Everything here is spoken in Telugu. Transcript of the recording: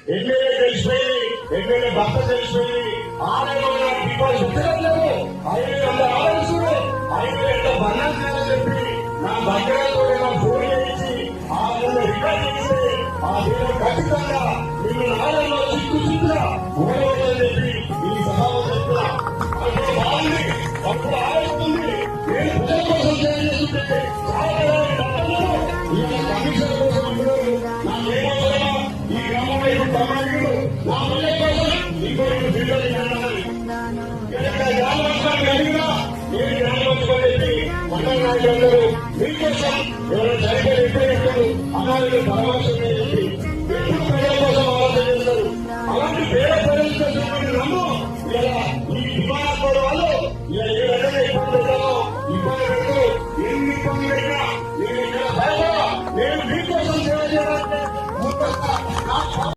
ఎమ్మెల్యే తెలిసిపోయింది, ఎమ్మెల్యే భర్త తెలిసిపోయింది, ఆలయంలో దీపాలు పెట్టలేదు, ఐదు ఆలోచన ఐదు బంధం చేయాలని చెప్పి నా దగ్గరతో ఫోన్ చేయించి ఆ రికార్డ్ చేస్తే ఆ దేవుడు ఖచ్చితంగా మీరు ఆలయంలో చిక్కుగా ఓడవద్దని చెప్పి ఈ సభలో చెప్తున్నా. అప్పుడు బాగుంది, అప్పుడు ఆలోచిస్తుంది, నేను ప్రజల కోసం చేయాలంటే కమిషన్ కోసం అందరూ నా ఏమవుతున్నా ఈ గ్రామంలో ఇప్పుడు తమిళ నా ప్రజల కోసం ఇంకొక బిల్లు గ్రామోత్సవానికి అడిగినా నేను గ్రామోత్సవం చెప్పి మండల నాయకులందరూ మీకోసం ఎవరైనా సరిగ్గా చెప్పేటప్పుడు అనాథులు పరామర్శం